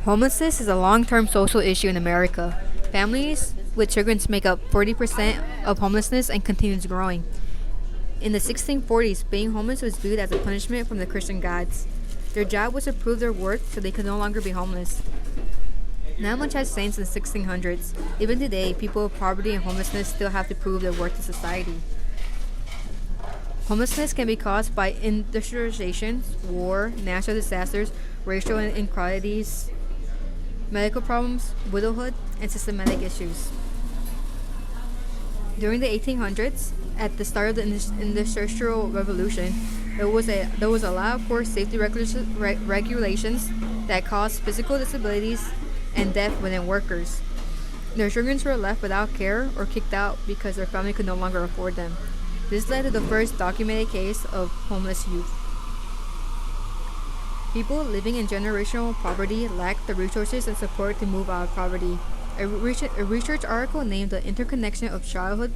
Homelessness is a long-term social issue in America. Families with children make up 40% of homelessness and continues growing. In the 1640s, being homeless was viewed as a punishment from the Christian gods. Their job was to prove their worth so they could no longer be homeless. Not much has changed since the 1600s. Even today, people with poverty and homelessness still have to prove their worth to society. Homelessness can be caused by industrialization, war, natural disasters, racial inequalities, medical problems, widowhood, and systematic issues. During the 1800s, at the start of the Industrial Revolution, there was a lot of poor safety regulations that caused physical disabilities and death within workers. Their children were left without care or kicked out because their family could no longer afford them. This led to the first documented case of homeless youth. People living in generational poverty lack the resources and support to move out of poverty. A research article named The Interconnection of Childhood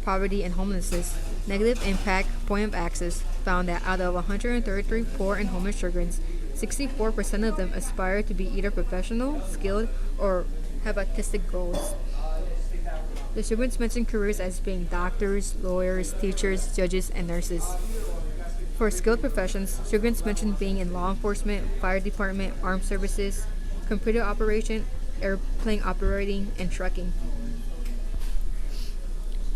Poverty and Homelessness, Negative Impact, Point of Access, found that out of 133 poor and homeless children, 64% of them aspire to be either professional, skilled, or have artistic goals. The children mentioned careers as being doctors, lawyers, teachers, judges, and nurses. For skilled professions, children mentioned being in law enforcement, fire department, armed services, computer operation, airplane operating, and trucking.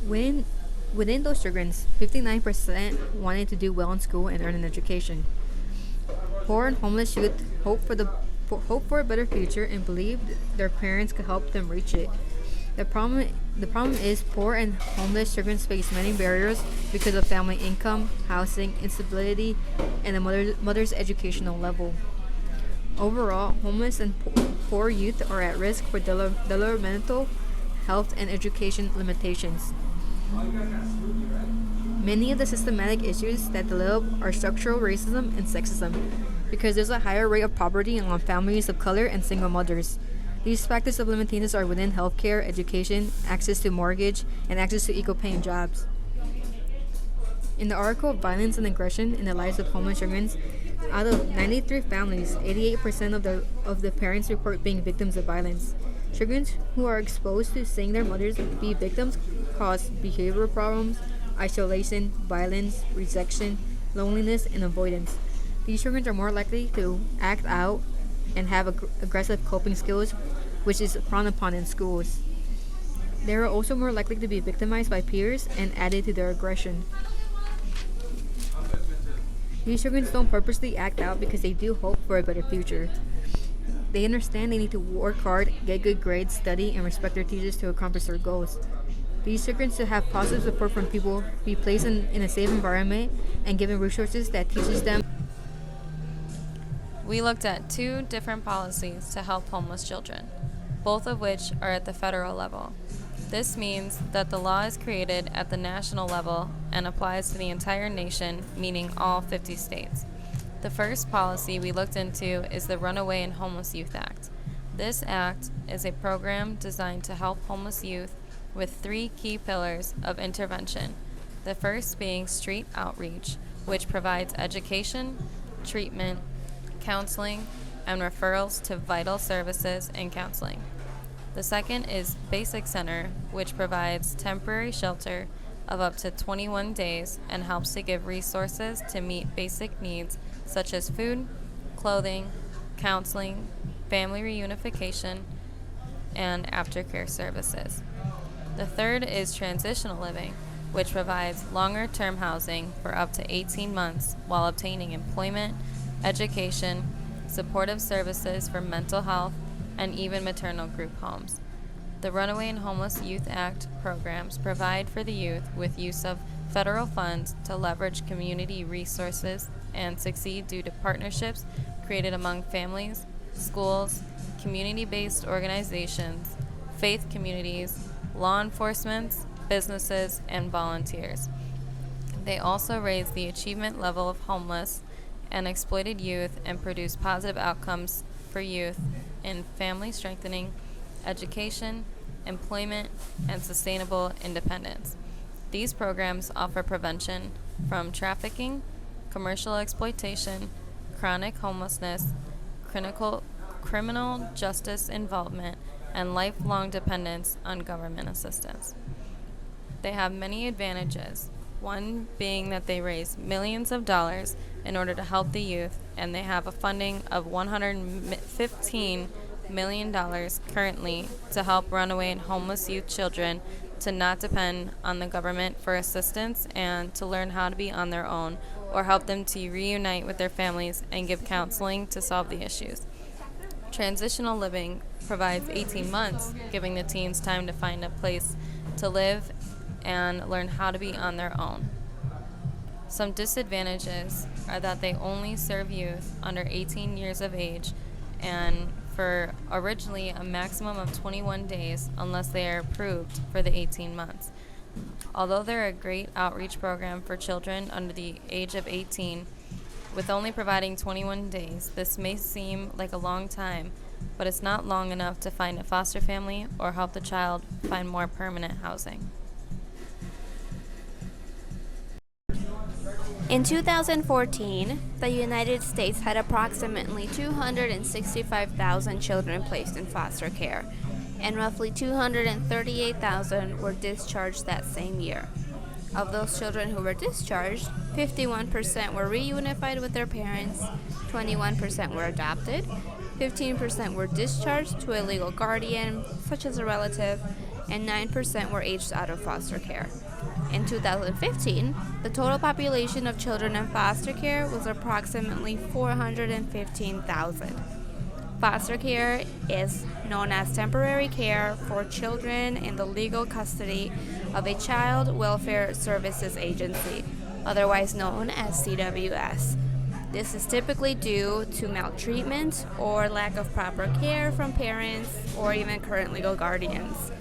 Within those children, 59% wanted to do well in school and earn an education. Poor and homeless youth hope for a better future and believed their parents could help them reach it. The problem is poor and homeless children face many barriers because of family income, housing, instability, and the mother's educational level. Overall, homeless and poor youth are at risk for developmental, health, and education limitations. Many of the systematic issues that develop are structural racism and sexism, because there's a higher rate of poverty among families of color and single mothers. These factors of limitations are within healthcare, education, access to mortgage, and access to equal-paying jobs. In the article Violence and Aggression in the Lives of Homeless Children, out of 93 families, 88% of the parents report being victims of violence. Children who are exposed to seeing their mothers be victims cause behavioral problems, isolation, violence, rejection, loneliness, and avoidance. These children are more likely to act out and have aggressive coping skills, which is frowned upon in schools. They are also more likely to be victimized by peers and added to their aggression. These children don't purposely act out because they do hope for a better future. They understand they need to work hard, get good grades, study, and respect their teachers to accomplish their goals. These children should have positive support from people, be placed in a safe environment, and given resources that teaches them. We looked at 2 different policies to help homeless children, both of which are at the federal level. This means that the law is created at the national level and applies to the entire nation, meaning all 50 states. The first policy we looked into is the Runaway and Homeless Youth Act. This act is a program designed to help homeless youth with 3 key pillars of intervention. The first being street outreach, which provides education, treatment, counseling, and referrals to vital services and counseling. The second is Basic Center, which provides temporary shelter of up to 21 days and helps to give resources to meet basic needs such as food, clothing, counseling, family reunification, and aftercare services. The third is Transitional Living, which provides longer-term housing for up to 18 months while obtaining employment, education, supportive services for mental health, and even maternal group homes. The Runaway and Homeless Youth Act programs provide for the youth with use of federal funds to leverage community resources and succeed due to partnerships created among families, schools, community-based organizations, faith communities, law enforcement, businesses, and volunteers. They also raise the achievement level of homeless and exploited youth and produce positive outcomes for youth in family strengthening, education, employment, and sustainable independence. These programs offer prevention from trafficking, commercial exploitation, chronic homelessness, criminal justice involvement and lifelong dependence on government assistance. They have many advantages, one being that they raise millions of dollars in order to help the youth, and they have a funding of $115 million currently to help runaway and homeless youth children to not depend on the government for assistance and to learn how to be on their own, or help them to reunite with their families and give counseling to solve the issues. Transitional living provides 18 months, giving the teens time to find a place to live and learn how to be on their own. Some disadvantages are that they only serve youth under 18 years of age and for originally a maximum of 21 days unless they are approved for the 18 months. Although they're a great outreach program for children under the age of 18, with only providing 21 days, this may seem like a long time, but it's not long enough to find a foster family or help the child find more permanent housing. In 2014, the United States had approximately 265,000 children placed in foster care, and roughly 238,000 were discharged that same year. Of those children who were discharged, 51% were reunified with their parents, 21% were adopted, 15% were discharged to a legal guardian, such as a relative, and 9% were aged out of foster care. In 2015, the total population of children in foster care was approximately 415,000. Foster care is known as temporary care for children in the legal custody of a Child Welfare Services Agency, otherwise known as CWS. This is typically due to maltreatment or lack of proper care from parents or even current legal guardians.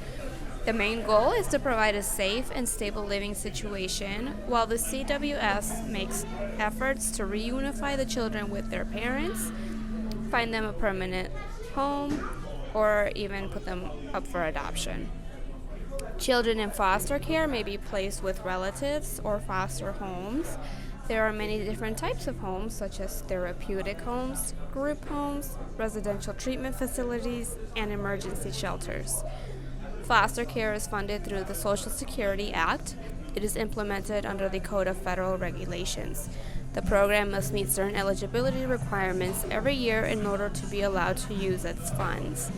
The main goal is to provide a safe and stable living situation, while the CWS makes efforts to reunify the children with their parents, find them a permanent home, or even put them up for adoption. Children in foster care may be placed with relatives or foster homes. There are many different types of homes, such as therapeutic homes, group homes, residential treatment facilities, and emergency shelters. Foster care is funded through the Social Security Act. It is implemented under the Code of Federal Regulations. The program must meet certain eligibility requirements every year in order to be allowed to use its funds.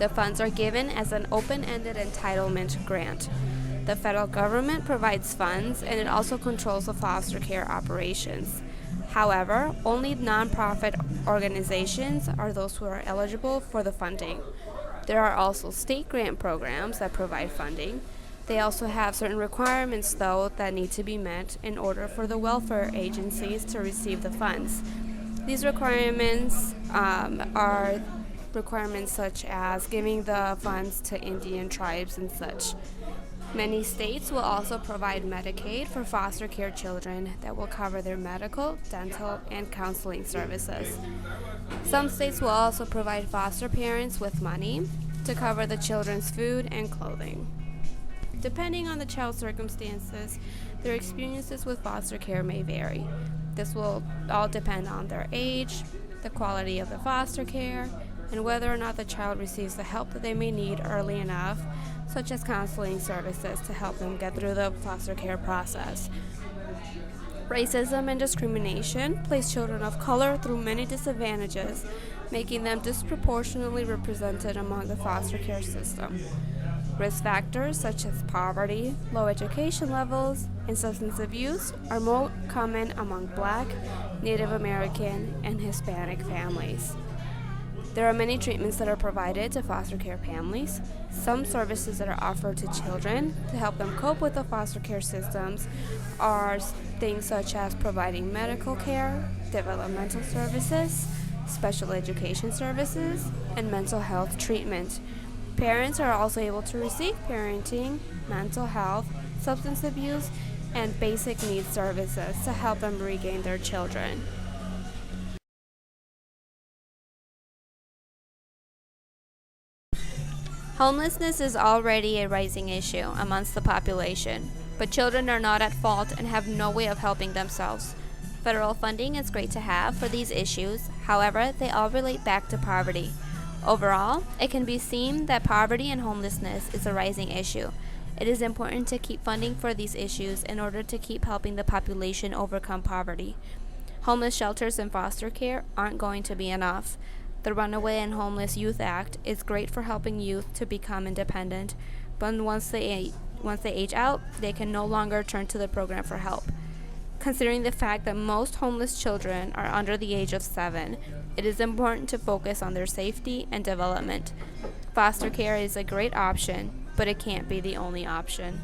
The funds are given as an open-ended entitlement grant. The federal government provides funds, and it also controls the foster care operations. However, only nonprofit organizations are those who are eligible for the funding. There are also state grant programs that provide funding. They also have certain requirements, though, that need to be met in order for the welfare agencies to receive the funds. These requirements are requirements such as giving the funds to Indian tribes and such. Many states will also provide Medicaid for foster care children that will cover their medical, dental, and counseling services. Some states will also provide foster parents with money to cover the children's food and clothing. Depending on the child's circumstances, their experiences with foster care may vary. This will all depend on their age, the quality of the foster care, and whether or not the child receives the help that they may need early enough, such as counseling services to help them get through the foster care process. Racism and discrimination place children of color through many disadvantages, making them disproportionately represented among the foster care system. Risk factors such as poverty, low education levels, and substance abuse are more common among Black, Native American, and Hispanic families. There are many treatments that are provided to foster care families. Some services that are offered to children to help them cope with the foster care systems are things such as providing medical care, developmental services, special education services, and mental health treatment. Parents are also able to receive parenting, mental health, substance abuse, and basic needs services to help them regain their children. Homelessness is already a rising issue amongst the population, but children are not at fault and have no way of helping themselves. Federal funding is great to have for these issues. However, they all relate back to poverty. Overall, it can be seen that poverty and homelessness is a rising issue. It is important to keep funding for these issues in order to keep helping the population overcome poverty. Homeless shelters and foster care aren't going to be enough. The Runaway and Homeless Youth Act is great for helping youth to become independent, but once they age out, they can no longer turn to the program for help. Considering the fact that most homeless children are under the age of 7, it is important to focus on their safety and development. Foster care is a great option, but it can't be the only option.